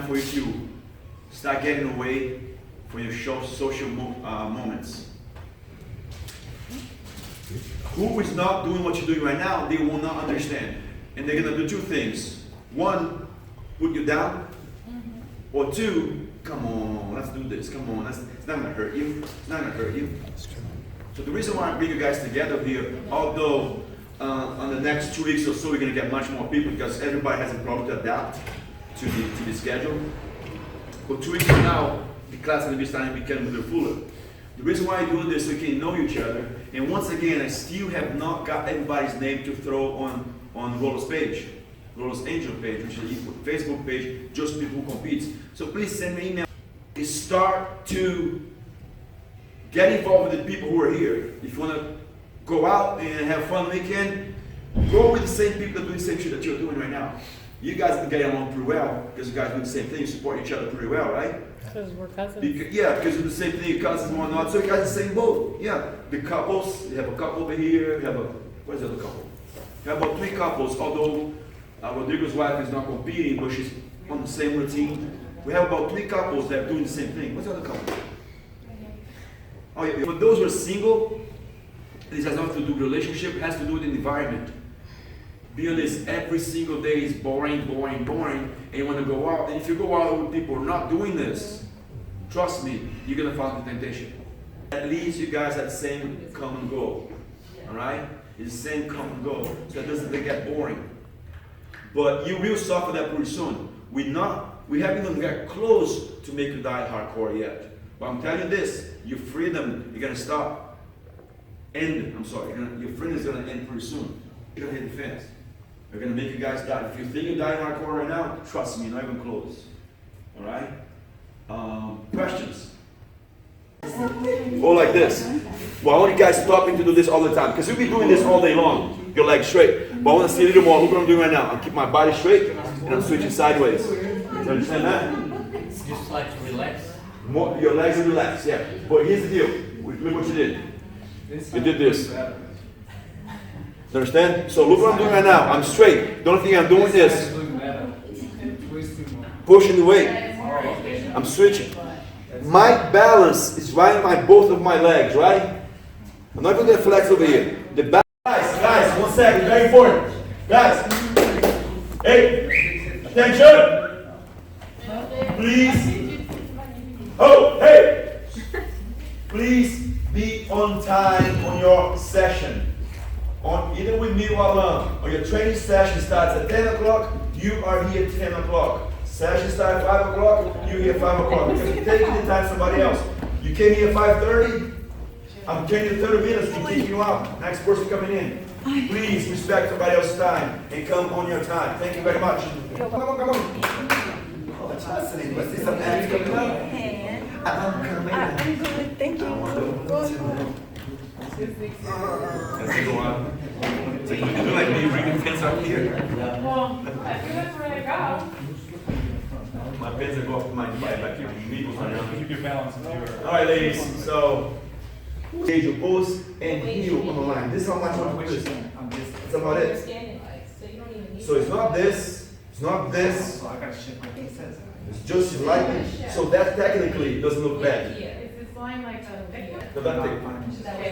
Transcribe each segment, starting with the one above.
time for you to start getting away from your social moments. Who is not doing what you're doing right now, they will not understand. And they're going to do two things. One, put you down. Or two, come on, let's do this. Come on, it's not going to hurt you. It's not going to hurt you. So the reason why I bring you guys together here, although on the next 2 weeks or so, we're going to get much more people because everybody has a problem to adapt to the schedule. But 2 weeks from now, the class is going to be starting to become a little fuller. The reason why I do this is so we can know each other. And once again, I still have not got everybody's name to throw on Rollo's page, Rollo's Angel page, which is a Facebook page, just people who compete. So please send me an email. Start to get involved with the people who are here. If you want to go out and have fun weekend, go with the same people that do the same shit that you're doing right now. You guys can get along pretty well because you guys do the same thing. You support each other pretty well, right? Because we're cousins. Because you do the same thing, your cousins and whatnot. So you guys are the same boat. Yeah. The couples, you have a couple over here. You have where's the other couple? You have about 3 couples, although Rodrigo's wife is not competing, but she's on the same routine. We have about 3 couples that are doing the same thing. What's the other couple? Oh yeah. For those who are single, this has nothing to do with relationship, it has to do with the environment. Being on this every single day is boring, boring, boring, and you want to go out. And if you go out with people who are not doing this, trust me, you're going to find the temptation. At least you guys have the same common goal. Alright? It's the same common goal. So that doesn't get boring. But you will suffer that pretty soon. We haven't even got close to make you die hardcore yet. But I'm telling you this, your freedom, you're going to stop. Your freedom is going to end pretty soon. You're going to hit the fence. We're going to make you guys die. If you think you're dying hardcore right now, trust me, not even close. Alright? Questions? Or like this. Well, I want you guys stopping to do this all the time. Because you'll be doing this all day long. Your legs straight. But I want to see a little more. Look what I'm doing right now. I'm keeping my body straight and I'm switching sideways. You understand that? Just like to relax. Your legs are relaxed, yeah. But here's the deal. Look what you did. You did this. You understand? So look what I'm doing right now. I'm straight. The only thing I'm doing is pushing the weight. I'm switching. My balance is right in both of my legs, right? I'm not going to flex over here. The balance. Guys, 1 second. Very important. Guys. Hey. Attention. Please. Oh, hey. Please be on time on your session. Either with me or alone. Or your training session starts at 10 o'clock, you are here at 10 o'clock. Session starts at 5 o'clock, you're here at 5 o'clock. Because you're taking the time somebody else. You came here at 5:30, I'm changing 30 minutes to keep you out. Next person coming in. Please respect somebody else's time and come on your time. Thank you very much. Come on. Oh, Chastelyn, let's see some abs coming up. I'm good, thank you. So you do like me, bring your pants up here. Well, I think that's where I go. My pants are go up to my back here. Keep your balance if you're. Alright, ladies, so engage your pose and heel on the line. This is how much I want to do this. That's about it. So it's not this, it's not this. So I gotta shift like he says. It's just slightly. So that technically doesn't look bad. Is this line like a... The duct tape.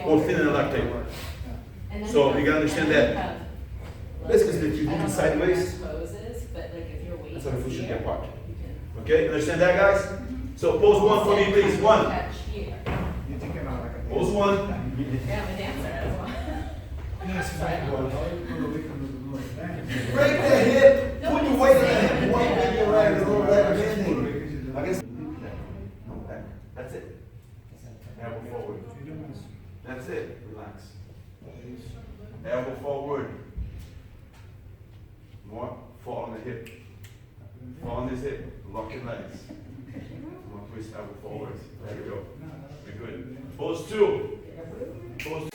Or thinner than duct tape. So you gotta understand that. Basically, if you move it sideways, that's how the foot should be apart. Okay, understand that, guys? So pose 1 for me, please. 1. You think about like a Pose 1. Yeah, I'm a dancer as well. Break the hip. Put your weight on the hip. One leg, your right, the little leg bending. I guess. That's it. Elbow forward. That's it. Relax. Elbow forward. More. Fall on the hip. Fall on this hip. Lock your legs. More twist elbow forward. There you go. You're good. Pose 2. Pose 2.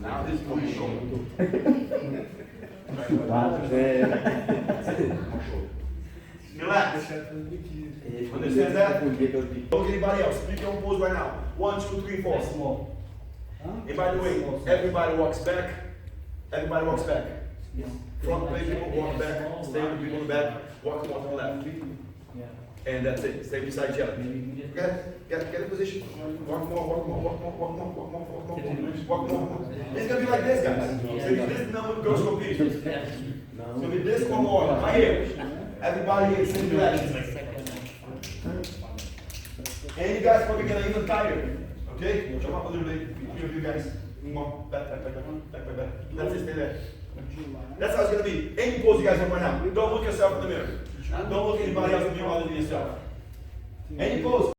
Now this is my shoulder. Relax. Understand that? Don't look at anybody else. Pick your own pose right now. 1, 2, 3, 4. And by the way, everybody walks back. Everybody walks back. Front play people walk back. Stay with the people in the back. Walk to the left. And that's it. Stay beside each other. Get in position. Walk more, walk more, walk more, walk more, walk more, walk more, walk more. It's gonna be like this, guys. So this number goes to compete. It's gonna be this or more. Right here. Everybody in the same direction. And you guys probably get even tired. Okay? Jump up a little bit. Few of you guys. More. Back. That's it. Stay there. That's how it's gonna be. Any pose you guys have right now. Don't look yourself in the mirror. Don't look at anybody else in the mirror other than yourself. Any pose.